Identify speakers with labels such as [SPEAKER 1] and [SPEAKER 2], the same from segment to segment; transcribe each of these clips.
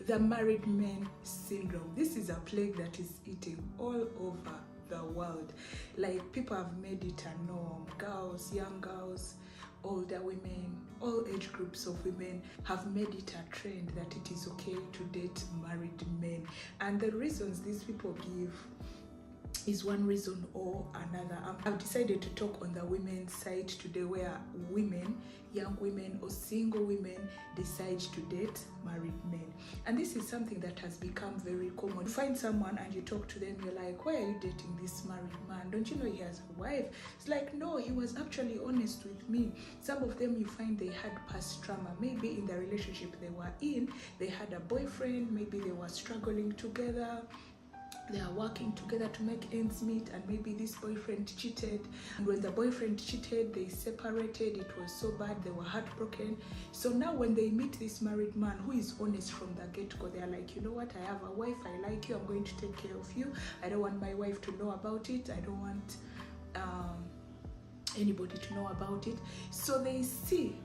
[SPEAKER 1] The married men syndrome. This is a plague that is eating all over the world. Like, people have made it a norm. Girls, young girls, older women, all age groups of women have made it a trend that it is okay to date married men. And the reasons these people give is one reason or another. I've decided to talk on the women's side today, where women, young women or single women, decide to date married men. And this is something that has become very common. You find someone and you talk to them, you're like, why are you dating this married man? Don't you know he has a wife? It's like, no, he was actually honest with me. Some of them, you find they had past trauma. Maybe in the relationship they were in, they had a boyfriend, maybe they were struggling together, they are working together to make ends meet, and maybe this boyfriend cheated, and when the boyfriend cheated, they separated. It was so bad, they were heartbroken. So now when they meet this married man who is honest from the get-go, they're like, you know what, I have a wife, I like you, I'm going to take care of you, I don't want my wife to know about it, I don't want anybody to know about it. So they see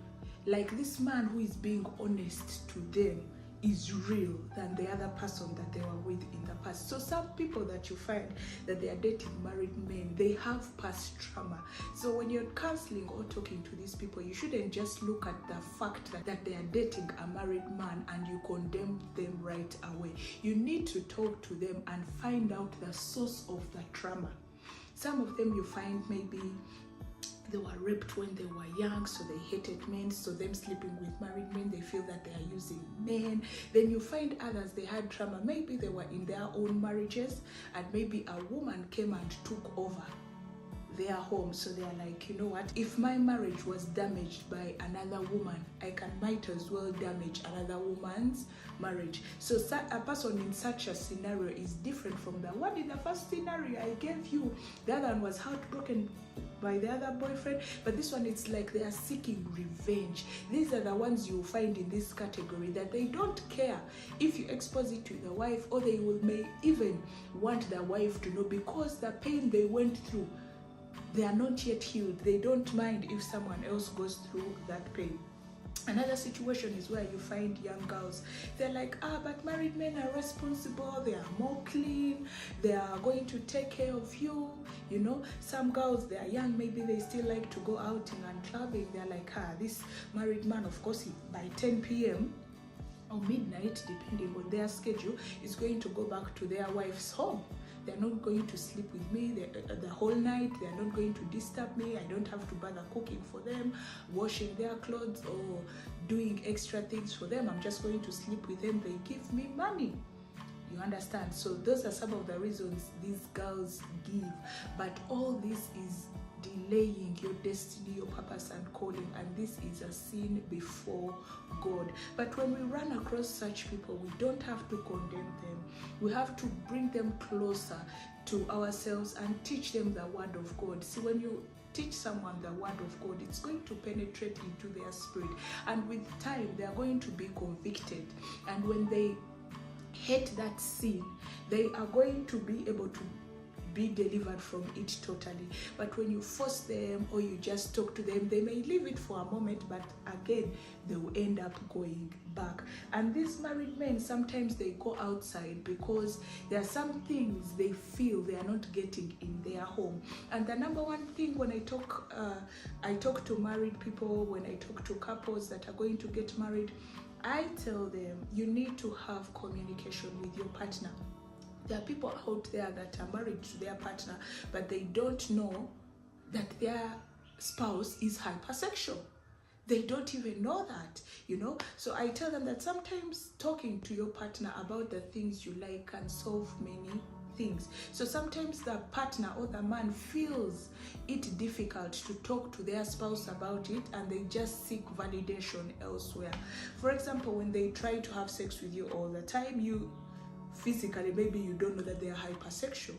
[SPEAKER 1] like this man who is being honest to them is real than the other person that they were with in the past. So some people that you find that they are dating married men, they have past trauma. So when you're counseling or talking to these people, you shouldn't just look at the fact that they are dating a married man and you condemn them right away. You need to talk to them and find out the source of the trauma. Some of them you find maybe they were raped when they were young, so they hated men. So them sleeping with married men, they feel that they are using men. Then you find others, they had trauma. Maybe they were in their own marriages, and maybe a woman came and took over their home. So they are like, you know what, if my marriage was damaged by another woman, I might as well damage another woman's marriage. So a person in such a scenario is different from the one in the first scenario I gave you. The other one was heartbroken by the other boyfriend, but this one, it's like they are seeking revenge. These are the ones you find in this category, that they don't care if you expose it to the wife, or they may even want the wife to know, because the pain they went through, they are not yet healed. They don't mind if someone else goes through that pain. Another situation is where you find young girls, they're like, but married men are responsible, they are more clean, they are going to take care of you. You know, some girls, they are young, maybe they still like to go outing and clubbing. They're like, this married man, of course, by 10 p.m. or midnight, depending on their schedule, is going to go back to their wife's home. They're not going to sleep with me the whole night. They're not going to disturb me. I don't have to bother cooking for them, washing their clothes, or doing extra things for them. I'm just going to sleep with them. They give me money. You understand? So those are some of the reasons these girls give. But all this is delaying your destiny, your purpose and calling, and this is a sin before God. But when we run across such people, we don't have to condemn them. We have to bring them closer to ourselves and teach them the word of God. See, when you teach someone the word of God, it's going to penetrate into their spirit, and with time they are going to be convicted, and when they hate that sin, they are going to be able to be delivered from it totally. But when you force them or you just talk to them, they may leave it for a moment, but again they will end up going back. And these married men, sometimes they go outside because there are some things they feel they are not getting in their home. And the number one thing when I talk to married people, when I talk to couples that are going to get married, I tell them you need to have communication with your partner. There are people out there that are married to their partner, but they don't know that their spouse is hypersexual. They don't even know that, you know. So I tell them that sometimes talking to your partner about the things you like can solve many things. So sometimes the partner or the man feels it difficult to talk to their spouse about it, and they just seek validation elsewhere. For example, when they try to have sex with you all the time, you physically, maybe you don't know that they are hypersexual,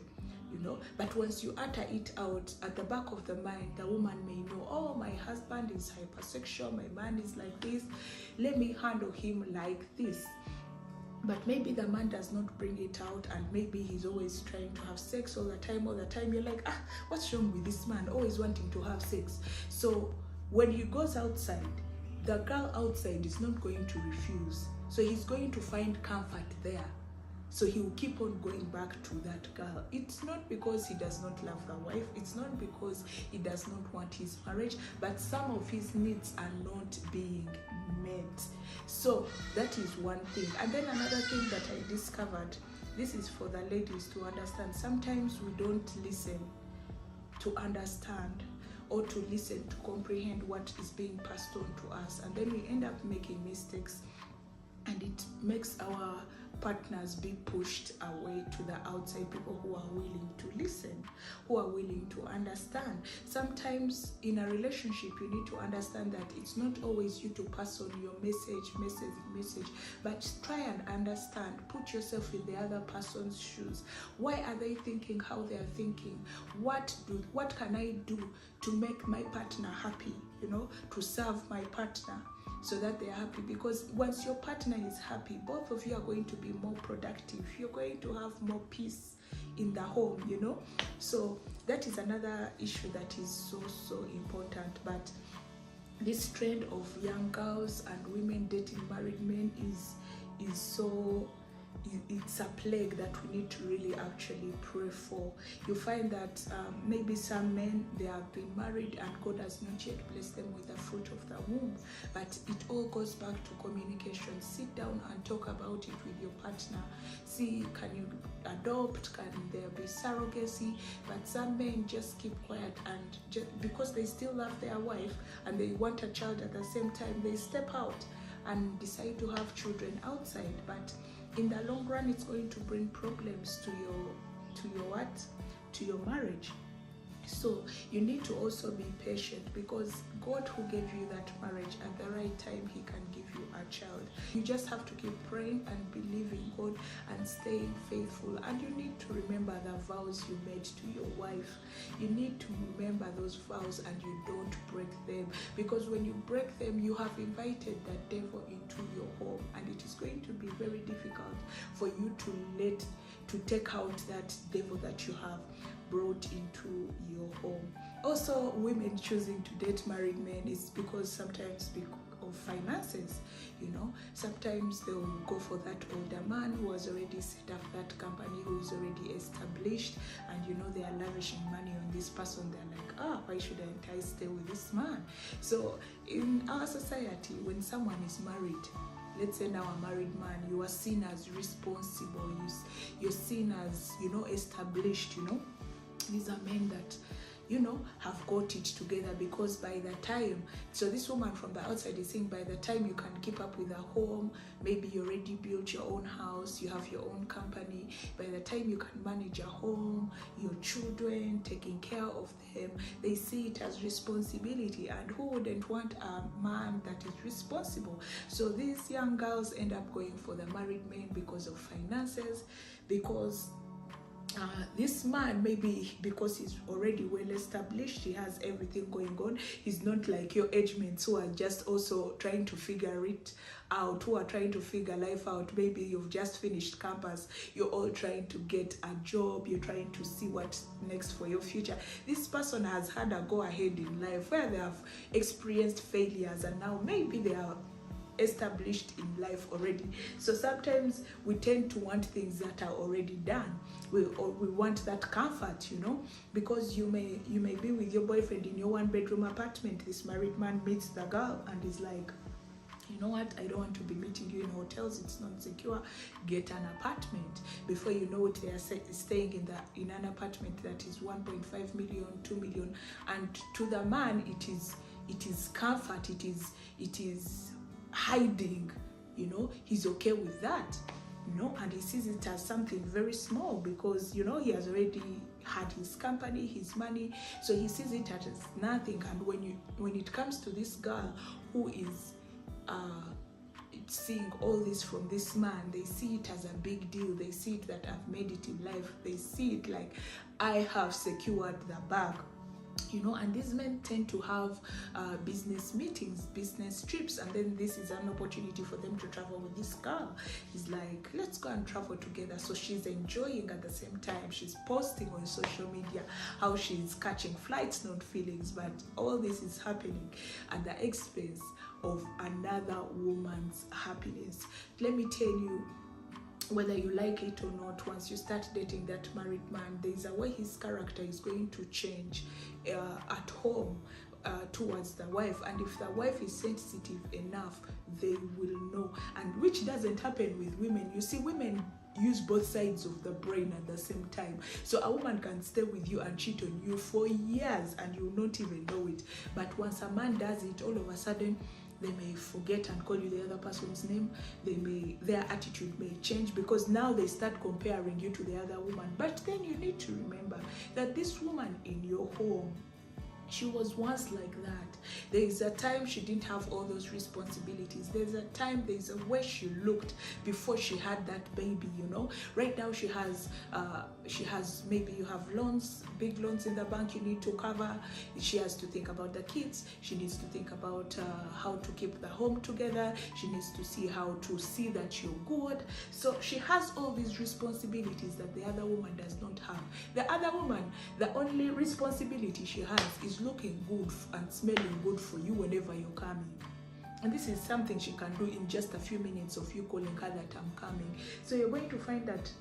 [SPEAKER 1] you know, but once you utter it out, at the back of the mind, the woman may know, oh, my husband is hypersexual, my man is like this, let me handle him like this. But maybe the man does not bring it out, and maybe he's always trying to have sex all the time. You're like, what's wrong with this man, always wanting to have sex? So when he goes outside, the girl outside is not going to refuse So he's going to find comfort there. So he will keep on going back to that girl. It's not because he does not love the wife. It's not because he does not want his marriage, but some of his needs are not being met. So that is one thing. And then another thing that I discovered, this is for the ladies to understand. Sometimes we don't listen to understand or to listen to comprehend what is being passed on to us. And then we end up making mistakes, and it makes our partners be pushed away to the outside people who are willing to listen, who are willing to understand. Sometimes in a relationship, you need to understand that it's not always you to pass on your message, but try and understand. Put yourself in the other person's shoes. Why are they thinking how they are thinking? What can I do to make my partner happy, to serve my partner, so that they're happy? Because once your partner is happy, both of you are going to be more productive. You're going to have more peace in the home, So that is another issue that is so important. But this trend of young girls and women dating married men is so, it's a plague that we need to really actually pray for. You find that maybe some men, they have been married and God has not yet blessed them with the fruit of the womb, but it all goes back to communication. Sit down and talk about it with your partner. See, can you adopt? Can there be surrogacy? But some men just keep quiet, and just because they still love their wife and they want a child at the same time, they step out and decide to have children outside. But in the long run, it's going to bring problems to your marriage. So you need to also be patient, because God who gave you that marriage, at the right time he can give you a child. You just have to keep praying and believing God and staying faithful. And you need to remember the vows you made to your wife. You need to remember those vows, and you don't break them, because when you break them, you have invited the devil into your home, and it is going to be very difficult for you to take out that devil that you have brought into your home. Also, women choosing to date married men is because sometimes of finances. Sometimes they will go for that older man who has already set up that company, who is already established, and they are lavishing money on this person. They're like, why shouldn't I stay with this man? So in our society, when someone is married, let's say now a married man, you are seen as responsible, you're seen as established. These are men that have got it together, because by the time, so this woman from the outside is saying, by the time you can keep up with a home, maybe you already built your own house, you have your own company, by the time you can manage a home, your children, taking care of them, they see it as responsibility. And who wouldn't want a man that is responsible? So these young girls end up going for the married men because of finances, because this man, maybe because he's already well established, he has everything going on. He's not like your age mates who are just also trying to figure it out, who are trying to figure life out. Maybe you've just finished campus, you're all trying to get a job, you're trying to see what's next for your future. This person has had a go ahead in life where they have experienced failures, and now maybe they are established in life already. So sometimes we tend to want things that are already done. We want that comfort, because you may be with your boyfriend in your one-bedroom apartment. This married man meets the girl and is like, you know what, I don't want to be meeting you in hotels, it's not secure, get an apartment. Before you know it, they are staying in an apartment that is 1.5 million, 2 million, and to the man it is comfort, it is hiding, he's okay with that, and he sees it as something very small, because he has already had his company, his money, so he sees it as nothing. And when it comes to this girl who is seeing all this from this man, they see it as a big deal. They see it that I've made it in life. They see it like I have secured the bag. And these men tend to have business meetings, business trips, and then this is an opportunity for them to travel with this girl. He's like, let's go and travel together. So she's enjoying at the same time. She's posting on social media how she's catching flights, not feelings, but all this is happening at the expense of another woman's happiness. Let me tell you, whether you like it or not, once you start dating that married man, there's a way his character is going to change at home towards the wife. And if the wife is sensitive enough, they will know. And which doesn't happen with women. You see, women use both sides of the brain at the same time. So a woman can stay with you and cheat on you for years and you will not even know it. But once a man does it, all of a sudden they may forget and call you the other person's name. Their attitude may change because now they start comparing you to the other woman. But then you need to remember that this woman in your home, she was once like that. There is a time she didn't have all those responsibilities. There's a time, there's a way she looked before she had that baby, you know. Right now she has maybe you have loans, big loans in the bank you need to cover. She has to think about the kids. She needs to think about how to keep the home together. She needs to see how to see that you're good. So she has all these responsibilities that the other woman does not have. The other woman, the only responsibility she has is looking good and smelling good for you whenever you're coming. And this is something she can do in just a few minutes of you calling her that I'm coming. So you're going to find that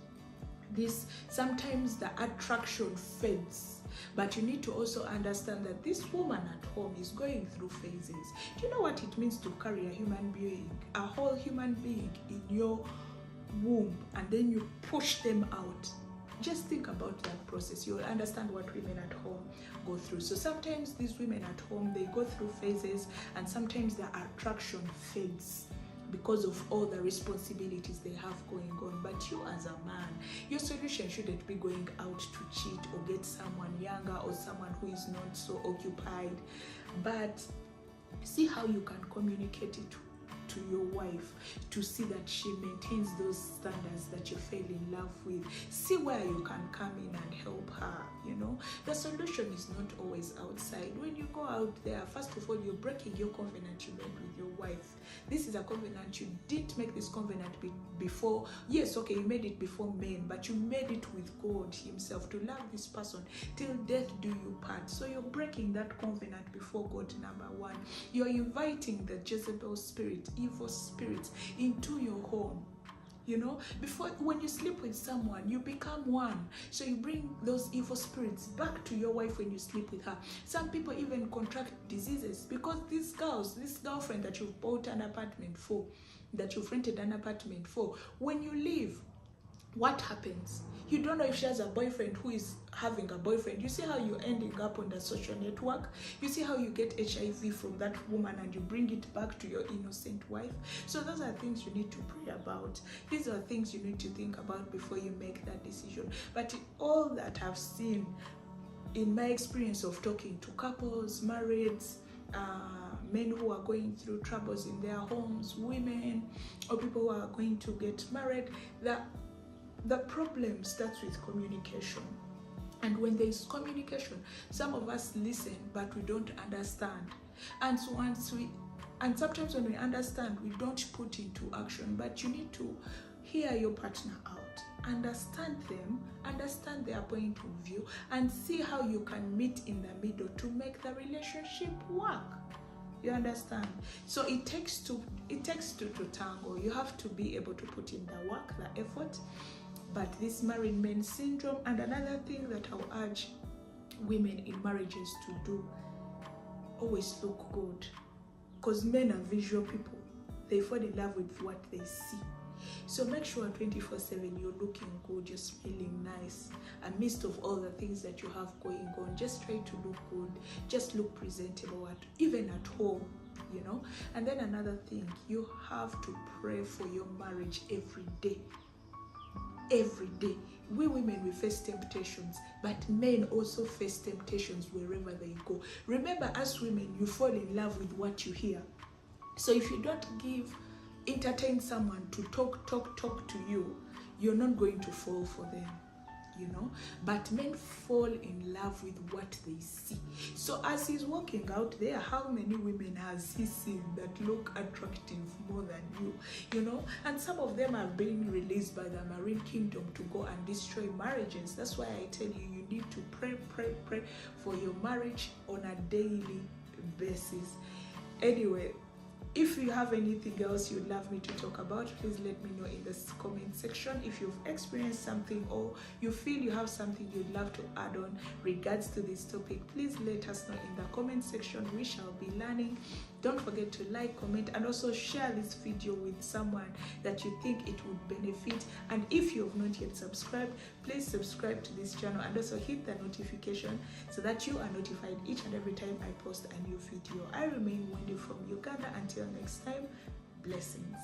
[SPEAKER 1] sometimes the attraction fades, but you need to also understand that this woman at home is going through phases. Do you know what it means to carry a human being, a whole human being in your womb, and then you push them out? Just think about that process. You'll understand what women at home go through. So sometimes these women at home, they go through phases, and sometimes their attraction fades because of all the responsibilities they have going on. But you as a man, your solution shouldn't be going out to cheat or get someone younger or someone who is not so occupied, but see how you can communicate it to your wife to see that she maintains those standards that you fell in love with. See where you can come in and help her. You know, the solution is not always outside. When you go out there, first of all, you're breaking your covenant you made with your wife. This is a covenant. You didn't make this covenant before. Yes, okay, you made it before men, but you made it with God himself, to love this person till death do you part. So you're breaking that covenant before God. Number one, you're inviting the Jezebel spirit, evil spirits, into your home. You know, when you sleep with someone, you become one. So you bring those evil spirits back to your wife when you sleep with her. Some people even contract diseases because this girlfriend that you've bought an apartment for, that you've rented an apartment for, when you leave, what happens? You don't know if she has a boyfriend who is having a boyfriend. You see how you're ending up on the social network? You see how you get HIV from that woman and you bring it back to your innocent wife? So those are things you need to pray about. These are things you need to think about before you make that decision. But all that I've seen in my experience of talking to couples, marrieds, men who are going through troubles in their homes, women, or people who are going to get married, the problem starts with communication. And when there is communication, some of us listen, but we don't understand. And so sometimes when we understand, we don't put into action. But you need to hear your partner out, understand them, understand their point of view, and see how you can meet in the middle to make the relationship work. You understand? So it takes two to tango. You have to be able to put in the work, the effort. But this married men syndrome, and another thing that I'll urge women in marriages to do, always look good. Because men are visual people. They fall in love with what they see. So make sure 24/7 you're looking good, you're smelling nice. Amidst of all the things that you have going on, just try to look good. Just look presentable, even at home, you know. And then another thing, you have to pray for your marriage every day. Every day. We women, we face temptations, but men also face temptations wherever they go. Remember, as women, you fall in love with what you hear. So if you don't entertain someone to talk to you, you're not going to fall for them, you know. But men fall in love with what they see. So as he's walking out there, how many women has he seen that look attractive more than you know? And some of them are being released by the marine kingdom to go and destroy marriages. That's why I tell you need to pray for your marriage on a daily basis. Anyway, If you have anything else you'd love me to talk about, please let me know in the comment section. If you've experienced something or you feel you have something you'd love to add on regards to this topic, please let us know in the comment section. We shall be learning. Don't forget to like, comment, and also share this video with someone that you think it would benefit. And if you have not yet subscribed, please subscribe to this channel and also hit the notification so that you are notified each and every time I post a new video. I remain Wendy from Uganda. Until next time, blessings.